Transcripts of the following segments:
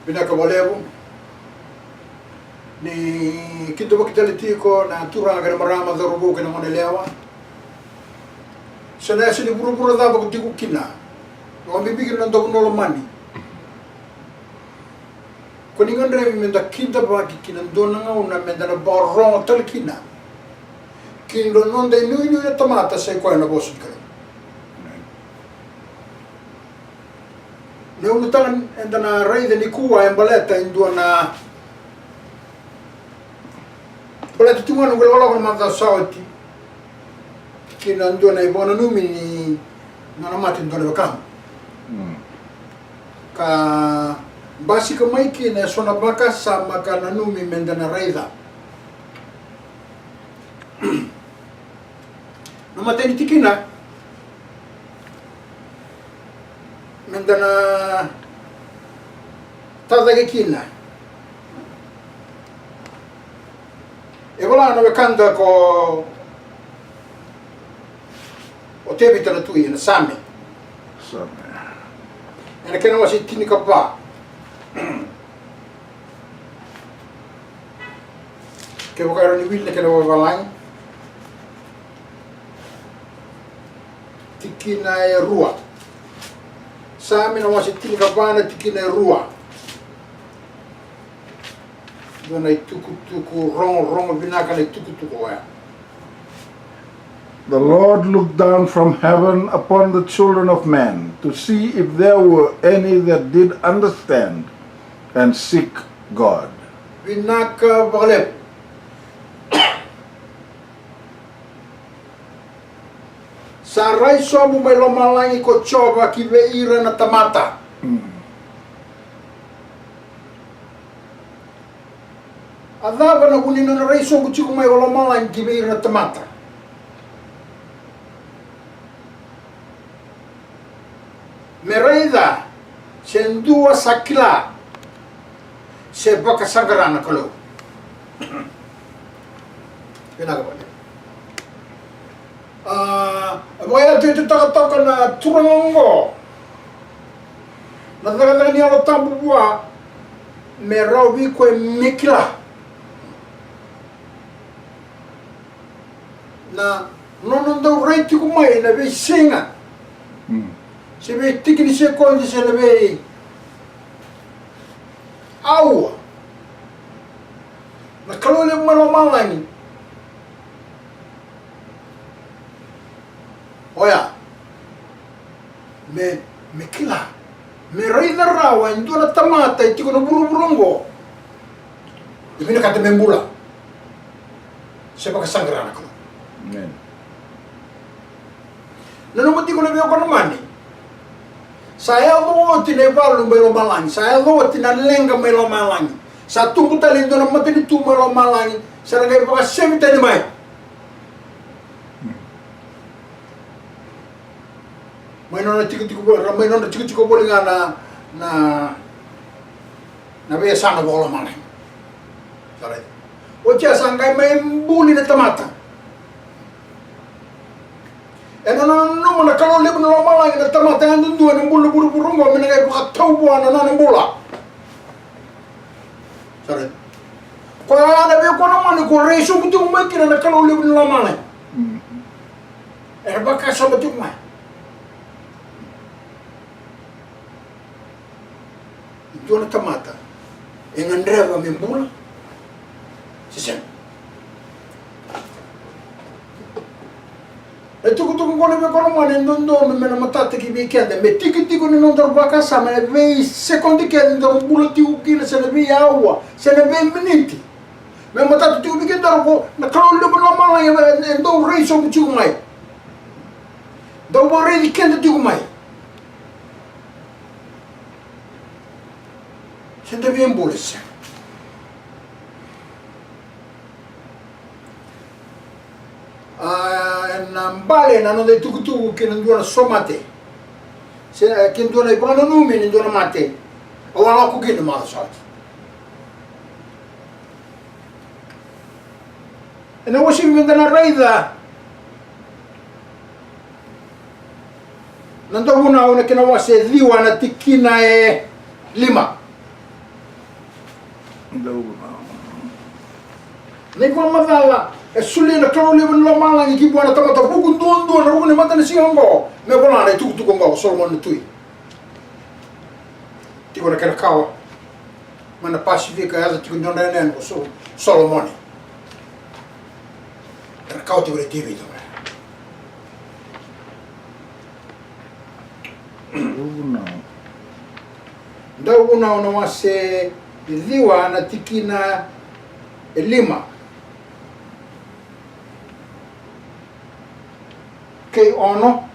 pinakawalevo ni kinto bakitalitiko na turanga kana marama darubo kana monelewa sana sini buru-buru da bakutiku kina no bibigin ng daguno mani kuningan re menda kinta baki kinandona nga una menda na borong talkina kindo non dei nui na tamata sai ko na bosit ka ne unutan enda na raida ni kuwa en baleta indua na baleta tunga no wala ko mata sauti kinandua na ibona numi ni na mati ndona bakam ka basika mai kina sona baka sama kana numi menda na raida namatay ni tikina menda na tadage kina e wala na kanda ko o tebita na tui na same ena kena wasi tini ka ba ke wakaro ni wil na kena wawalang tikina e rua sami na wasi tini ka ba na tikina e rua dona i tuku rong binaka na tuku waya. The Lord looked down from heaven upon the children of men to see if there were any that did understand and seek God. Binaka bakalep. Saray somo may lomalangi ko choba kiveira na tamata. Adava na kunino na ray somo chiko may lomalangi kiveira na tamata. Mereida sendua sakila se baka sangarana kalau. Pinagabali. Waya tu taka na turango. Nadaga ni alo tambu bua merawi ko mikla. Na nonondo reiti ko mai na be singa. Sebe tikini se kondi se lebe aua na kalau le malangani oya me kila me raida rawa indona tamata itiko no buru-burungo ibina kata membula seba kasangrana ko Amen. Nanumati ko na biyo ko naman saya lo tinevalu melo malangi, saya lo tinalenga melo malangi. Satu puta lindo na mati tu melo malangi, saya ngai baka semita ni mai. Mai nona tiku ramai nona tiku boleh na be sana bola malangi. Sarai. Ocha sangai mai buli na tamata. No na kalau lebu na malangi na tamata yang dua na bulu buru-burungo menengai buka tau buah na bola. Sarai. Ko ana be ko na mani ko reso butu makina na kalau lebu na malangi. Baka sa butu mai. Itu na tamata. Engandreva membula. Sisen. Tuku ko na be ko na mani ndondo me na matata ki be kende me tiki ko ni nondor baka sa me be sekondi kende ndo bulu tiu kina se be awa se be miniti me matata tiu be kende ko na kalau le no mala ya ndo reiso bu tiu mai do bo rei kende tiu mai se de bien bulse nambale na no de tukutuku que não dona somate se que dona igual no nome não dona mate ou ala ku que no mal só e não você me na raida não dá uma que não você diu ana tikina e lima Nei kwa madala e suli na kauli ban la mala ni kibwana tamata buku ndondo na rugune mata ni singo me bona na tuku tuku ngo Solomon tui tiko na kana kawa mana Pasifika ya tiko ndonda nene ko Solomon kana kawa tiko le TV to ndau una ona wase liwa na tikina elima ke ono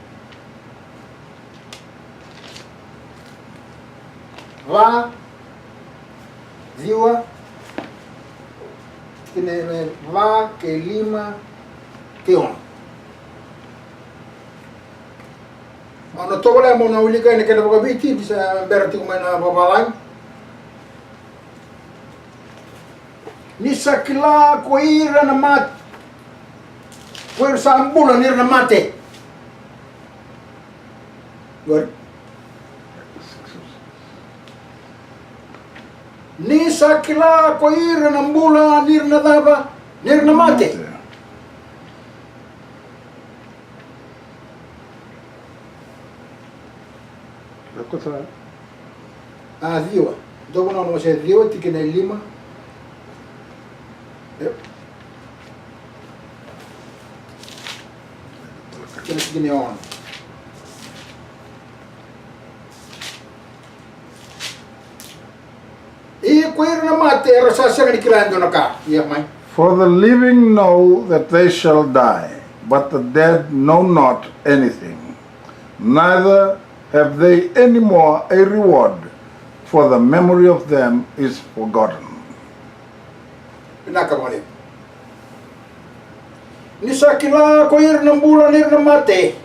va liwa tikine va ke lima ke ono ono tole mo na ulika ni kena bakabiti bisa berarti kumana babalang ni sakila ko ira na mat ko sambula ni na mate good ni sakila ko ira na mbula ni na daba ni na mate Diwa. Dopo non c'è Diwa, ti che nel Lima. Che ne si ne on. E quella mate era sasera di kilando na ka. Yeah, mai. For the living know that they shall die, but the dead know not anything. Neither have they any more a reward, for the memory of them is forgotten. Pinakamali. Ni sakila ko ir ng bulan ir na mate.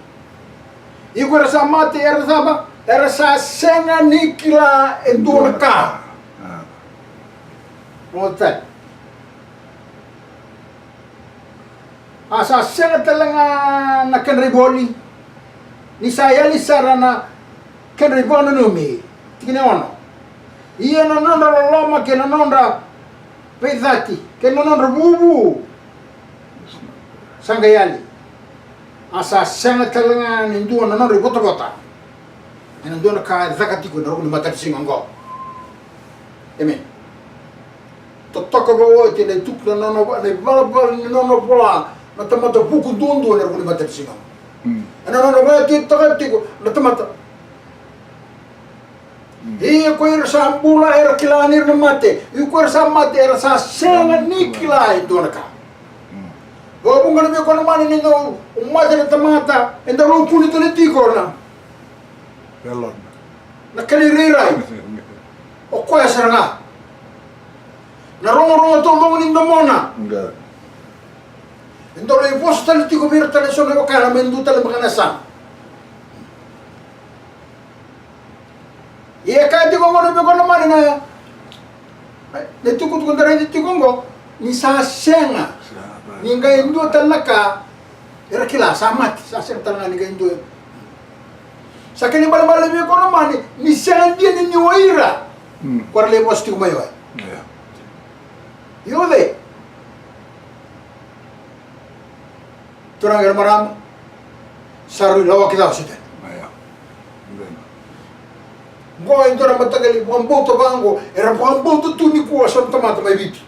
Iko sa mate era saba era sa senga nikila enduna ka. Motel. Asa senga talaga na kanriboli. Ni saya li sarana kanribona numi. Tignan ono. Iyan na nondra loma ke na nondra pedati ke na nondra bubu. Sangayali. Asa senga talaga ninduan na nondra bota-bota. Ninduan ka zakati ko na rugni matati singongo. Amen. Totoka bawa ti na tukla na no na balabal ni no bola na tamata buku dundu na rugni matati singongo. Ano no ba ti takati ko na tamata. Iya ko ir sa ambula era kilanir na mate. Iyo ko sa mate era sa senga nikila ito na ka. Wabong ganun ko naman nito umate na tamata. Enda ro puli to litiko na. Pelon. Nakaliriray. O ko ya saranga. Narongo to mo ni mona. Nga. Endo le posta litiko bir tale so na ka na mendu tale makanasa. Iya kaya ko ngono ko naman na netu ko ndara dito ko ni sa senga ni nga indo talaka era kila samat sa senga talanga ni nga indo sa kani balabala mi ko naman ni senga dia ni waira por le posti ko mayo yo de turang maram saru lawa kita usite Gua itu orang matagali bukan bauta bango, era bukan bauta tu ni kuah sama mata mai biti.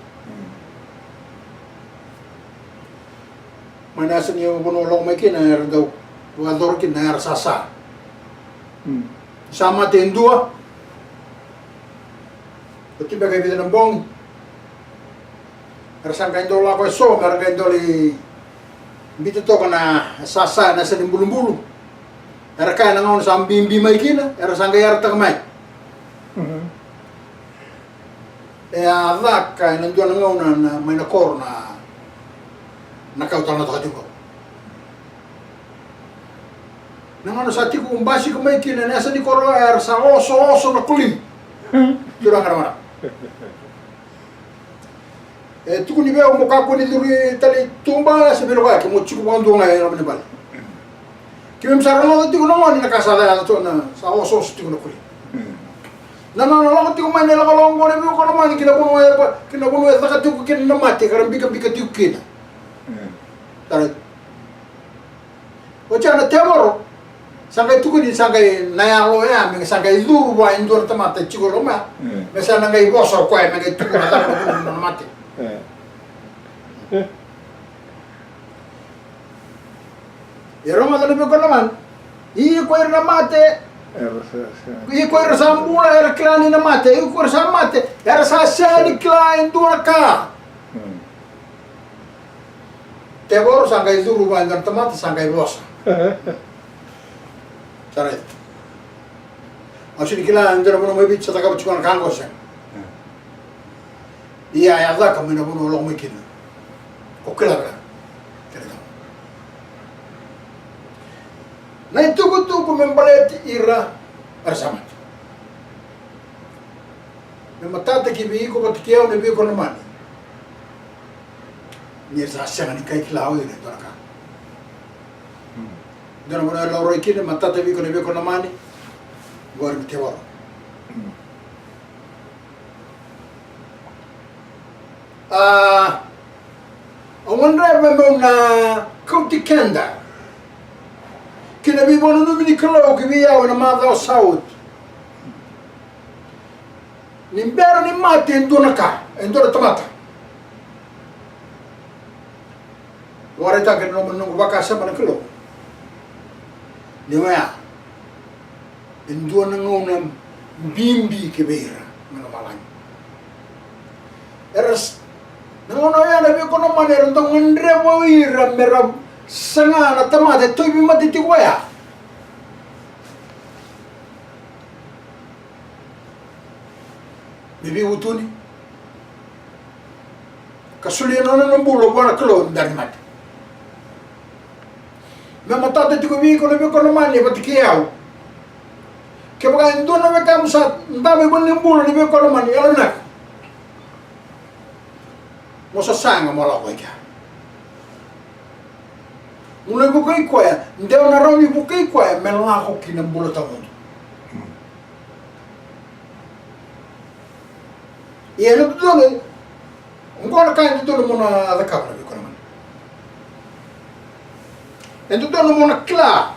Mana asnya bonolong mai kena era dau, bukan dor kena era sasa. Sama tendua. Betul bagai bida nambong. Era sangka indola ko so, era indoli bita to kana sasa na sa bulu-bulu. Era kaya nangaw sa bimbi may kina, era sangka yara takamay. Ada kaya nandiyan nangaw na may nakor na nakautal na takatiko. Nangano sa tiko umbasi ko may kina, nasa ni koro era sa oso na kulim. Turang ka naman. Tuko ni beo mukha ko ni duri tali tumba sa biloka, kimuchi ko kando nga naman ni bala. Kaya sarang ako tiko naman nakasada to na sa oso tiko na kuli. Nananalo ko tiko tiu mai nela kalongo ne biu kono mani kina bunu e taka tiu kina na mate karam bika tiu kina tarat o chana temoro sangai tuku di sangai nayalo ya me sangai luru wa indur tamata chigolo ma me sana ngai boso ko me ngai tuku na taka na mate Roma da biu kono man I ko na mate I ko era sambula era klani na mate I ko era mate era sa sani klain duraka te boro sangai duru ba ngar tamata sangai bosa saret asini kila andera bono mai bitsa taka bachukana kango sen iya ya da kamina bono lo mai kina ko kila bra na tuku membalet ira arsamat mematata ki bi ko patikiao ne bi ko namani ni sa sanga ni kai kilao ni doraka dona bona la roi kine matata bi ko ne bi ko namani gor mi tewaro awandra be na kauti kenda kina bi bono no mini kalo ki bi ya na mada saud ni mbera ni mate ndona ka ndona tomata wara ta ke no no baka sa bana kalo ni wa ndona ngona bimbi ke beira na malang eras ngono ya na bi kono manero ndong ndre bo ira mera sanga na tamate toy bi matiti waya bibi utuni kasuli no no bulo bona klo dari mat me matate ti ko bi ko mani patiki au ke baga ndona me kam sa ndabe bon bulo ni be ko mani ala nak mo sa sanga mo la ko ka mulai bukai koya ndeo na romi bukai koya mela ko kinam bulo tamundo e no dono ngora kan dono mona da kabla bi kono en dono mona kla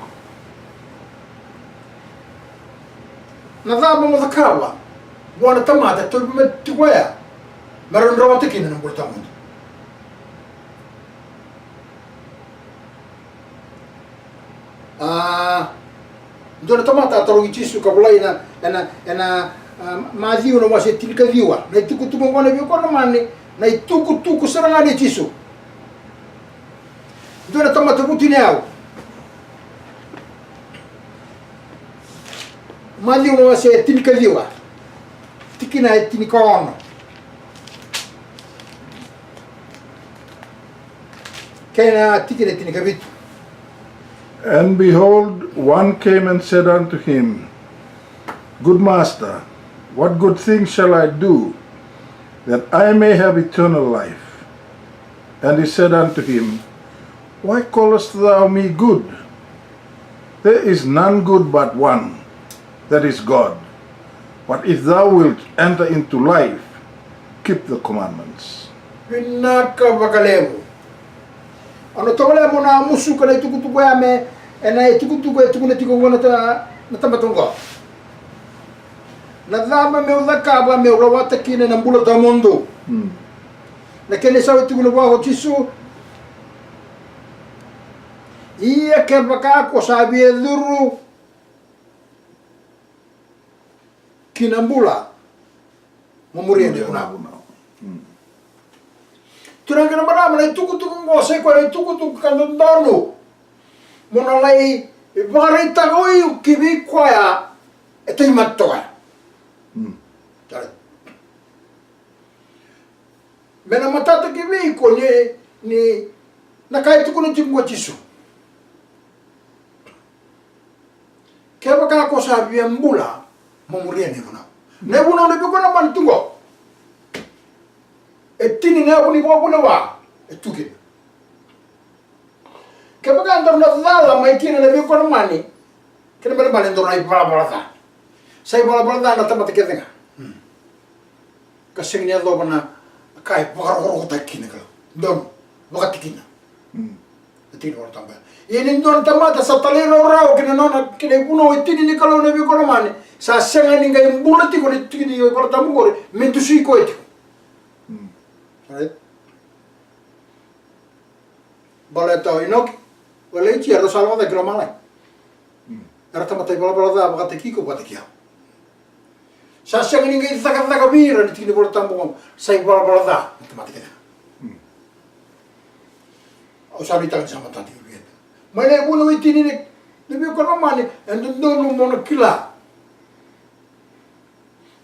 na da mo da kabla bona tamata to me tuya maron rawata kinam bulo tamundo dona tamata toro gichisu kabulai na maziu no wase tilka viwa na tuku ngone bi kono mani na tuku seranga de chisu dona tamata butineau maziu no wase tilka viwa tikina tinikono kena tikina tinikabitu. And behold, one came and said unto him, Good master, what good thing shall I do, that I may have eternal life? And he said unto him, Why callest thou me good? There is none good but one, that is God. But if thou wilt enter into life, keep the commandments. Pinaka bakalemo. Ano tole mo na musu ka na tukutuko ya me na tukutuko na tiko na tamatungo na dama me udakaba me rawata kina na mbula ta mundo na kene sawe tuku na bago chisu iya ke baka ko sabi duru kina mbula mamuri de una turang kena mana mana tuku ngose ko tuku kandono mona lai bari tagoi kibi kwaya eto imattoa tare mena matata kibi ko ni nakai tuku no tingo chisu keba ka ko sa biambula mamuria ne buna ne bukona mantungo etini na uni bo wa etuke ke baga ndor na dala mai kina na bi ko mani kene bale bale ndor na bala bala da sai bala bala da na tamata ke denga kasing niya do bana kai pakaro ko takina ka don wakatikina ati no tamba ini don tamata sa talero rao kina nona kina kuno itini ni kalau nabi ko mane sa senga ni ngai bulati ko itini ko tamu ko mentusi ko eti right baleta inok wala ti ero salva da gromala era tamata bala bala da bakati kiko batakia sa senga ni ngai taka bira ni tini ko tamu sai bala bala da tamata kina o sabita sama tati mana bunuh itu ni lebih kurang mana, endo dulu mana kila,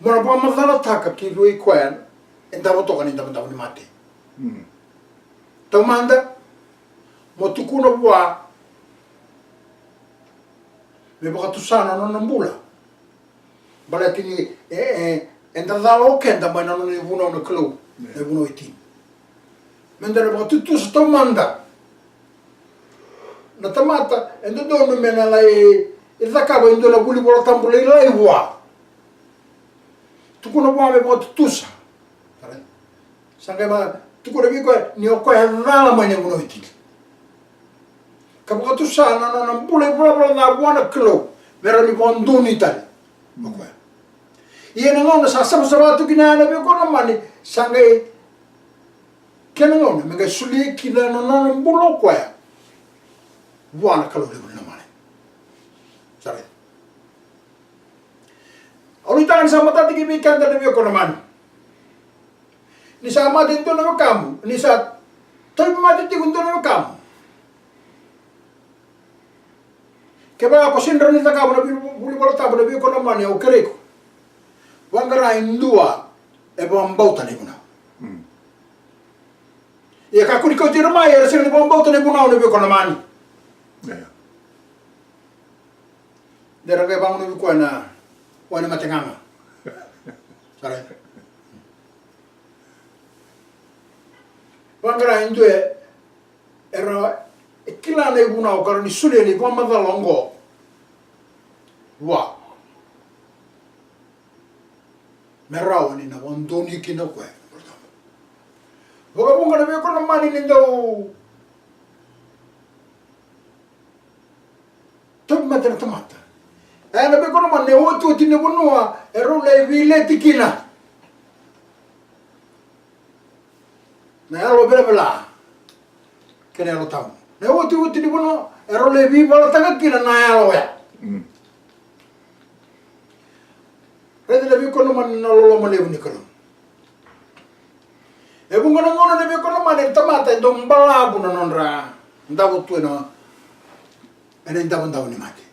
mana buat masalah tak kilo ikuan, entah apa kan entah ni mati. Tahu mana? Mau tukuna buat, lebih kat sana nona bula, berarti ni entah dalau kan, entah mana nona bunuh nona kilo, bunuh itu. Mendara buat itu tahu mana? Na tamata endo dono mena lai izakaba endo la guli bola tambule lai wa tukuna bwa me bot tusa tare sanga ma tukuna bi ko ni o ko hala mane buno iti kabu tusa na bule bola na bwana kilo mera ni bonduni tale ko iena ngona sa sama tu kina na be ko na mane sanga kena ngona me suli kila na bulo ko buana kalau dia boleh mana, cari. Orang tangan sama tadi kita ikan tadi dia konoman. Ni sama itu nama kamu, ni saat tapi mati itu untuk nama kamu. Keba aku sendiri ni tak kamu nabi boleh boleh tak nabi konoman ya okereko. Wangara indua, bau tani puna. Ya kaku ni kau jerma ya rasanya bau tani puna nabi konoman. Dera kay bangun ni ko na wala matengama. Saray. Wangara indue era ikila na ibuna o karani sule ni kwa madalongo. Wa. Meraw ni na wandoni kino ko. Boga bunga na be ko na mani nindo. Top matena tomata. Na be kono man ne otu tine bunua ero le vile tikina na ero bela kene ero tam ne otu tine bunua ero le vi bala tanga kina na ero ya rede le be kono man no lo mo le ni kono e bunga no ngono ne be kono man e tamata ndo mbala bu no nonra ndabu tu no ene ndabu ndabu ni mate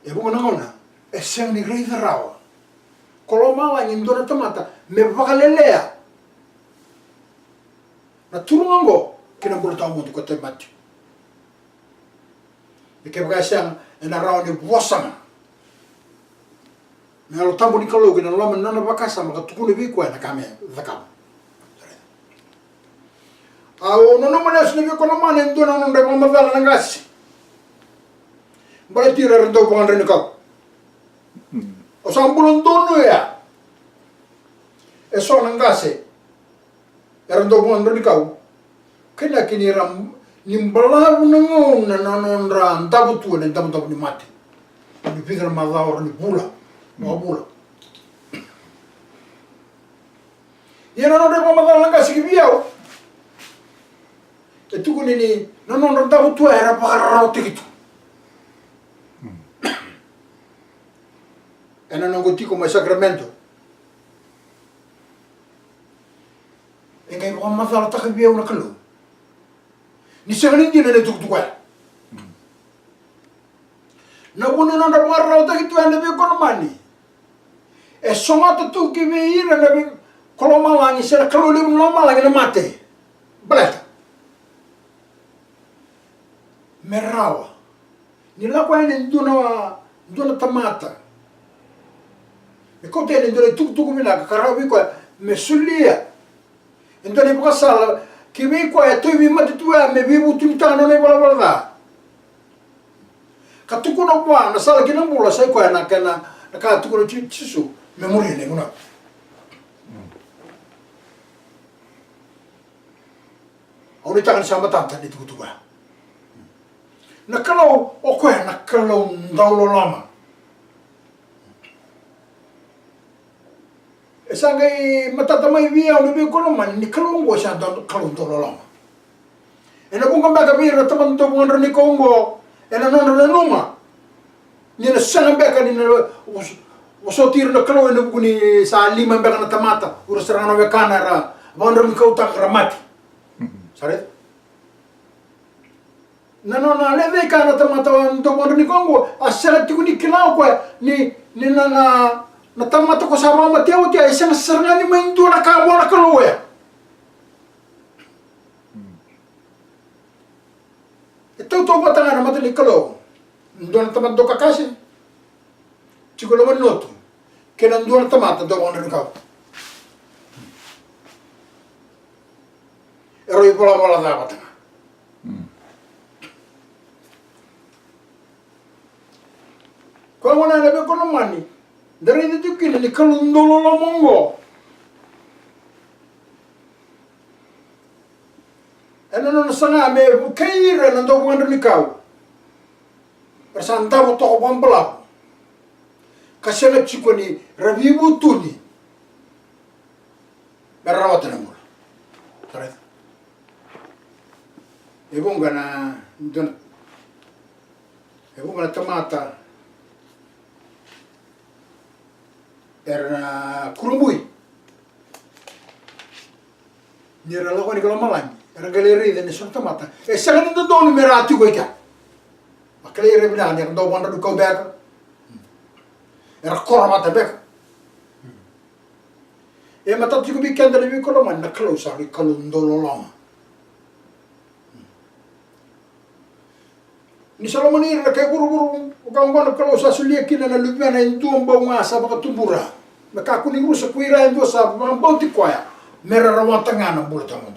e bunga ngona e seng ni grei rawa kolo mala ngi ndona tamata me vakalelea na turungo kina bolo tawo ko te mati e ke baga sang na rawa ni bosama na lo tambo ni kolo kina lo men na bakasa ma tukune bi ko na kame zakam au no manes ni ko na mane ndona no ndema mabala ngasi Bala tira rendo ko andre nikau. O sambulon dono ya. E so nangase. Rendo ko andre nikau. Kena kini ram nimbala bunangon na nanonra ndabutu na ndabutu ni mate. Ni pigra madawar ni bula. Mo bula. Yena no de madawar ngasi ki biao. E tu ni nanonra ndabutu era para tikitu. Ena non goti como sacramento. Engai mo masala ta kibia una kalo. Ni sengani dina ne tuktukwa. Na bono na barra ta kitu ande be kono mani. E somata tu ki be ira na be koloma ni sera kalo le no mala na mate. Bleta. Merawa. Ni la kwa ni duna tamata. E kote ni ndole tuku mina karabi kwa mesulia. Ndole buka sala kimi kwa tu mi mati tu me bibu tu tano ne bala bala. Katukuna buwa na sala kina mula sai kwa na kana na katukuna chisu memoria ne kuna. Auni tangan sama tanta ni tukutuka. Na kalau okwe na kalau ndaulo lama. Esangai matatamai via unu bi kono man ni kalau ngo sa kalau ndaulo lama. Ena bunga mbaka bira taman to bunga ni kongo. Ena nono na numa. Ni na sanga mbaka ni na wasotir na kalau ena buguni sa lima mbaka na tamata. Ura sarana wekana ra. Bandar ni kau tak ramati. Sare? Na leve kana tamata ndo bandar ni kongo. Asara tikuni kilau kwa ni na tamata ko sama mateo tia isang saranga ni maindu na kabo na kalau ya. Ito batanga na matali kalau ndo na tamat do kakasi chiko lo manoto kena ndo na tamata do bandar ni kau. Ero i bola da batanga. Ko wana na be kono mani. Dari itu kini ni kalundolo lo mongo. Eno no sanga me bukaira na do wanda ni kau. Persanta to bombla. Kasela chiko ni ravibu tuni. Berawat na mo. Tara. Ebonga na don. Ebonga na tamata. Era kurumbui. Nira lo ni kalau malang. Era galeri de nessun tamata. E sa ni do ni merati ko ika. Makale bina ni do wanda du ko beka. Era korama ta beka. E mata ti ko bi kenda ni ko lo man na klo sa ni kalundolo lama. Ni Solomoni na kay buru-buru ukang kalau sa sulia kina na lubya na induang bawa sa makatumbura. Nakakuning rusa kuira indo sa mga bauti kwaya. Merarawan tanga ng bulatan mo.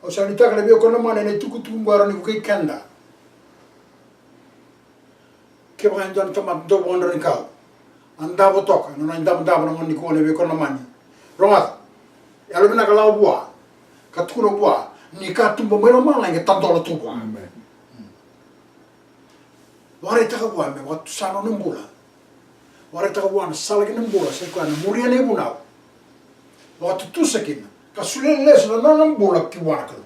O sa nita ka nabiyo ko naman ay tukutumbara ni kukay kanda. Kaya baka hindi tamat do wonder ikaw. Ang dabo tok, ano na yung dabo naman ni ko nabiyo ko naman. Romat, alam na kalaw buwa, katukuno buwa, ni katumba mo naman lang itandolo tubuwa. Wari taka buwa, may watu sano ng bula. Wari taka buwa, nasalagin ng bula, sa ikuan, muriya na ibunaw. Watu tusakin, kasulil les na ng bula kibuwa na kalo.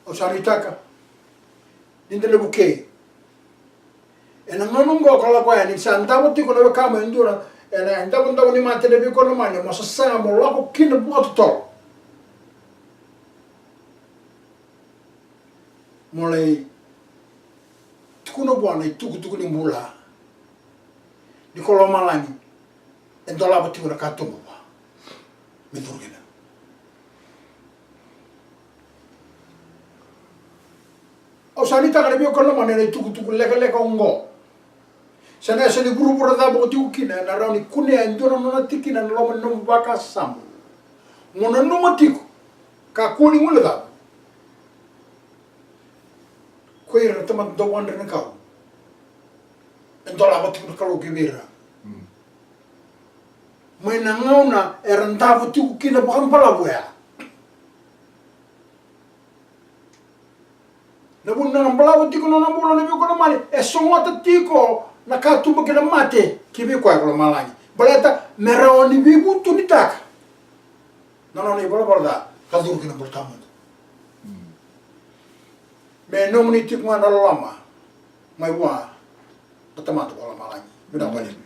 O salita ka, hindi na bukay. E nanganunggo ko la kwa ni santa mo ti ko na kama indura e na ndabo ni mate de ko na mani mo sa mo la ko kin bo to mo lei tukuno bona tuku ni mula di ko lo malani e dola bo ti ko na kato mo ba me durgena o sanita ka de ko na mani tuku lega ongo. Sana sa ni grupo ra da bo tiukina na rauni kune andora no tikina no loma no baka sam. Mona no matiko. Ka kuni mula da. Koira taman do wanda na kau. Endola batiko na kalo kibira. Mai na ngauna eranda bo tiukina bakang pala buya. Nabun na ngambala tiko na nambulo na biko na mali. Songo tatiko nakatumba kina mate kibi kwa kula malangi. Baleta meroni bibu tunitaka. Nono ni bola bola kaldur kina bertamu. Me nomni tik mana lama. Mai wa bertamu tu bola malangi. Bida balik.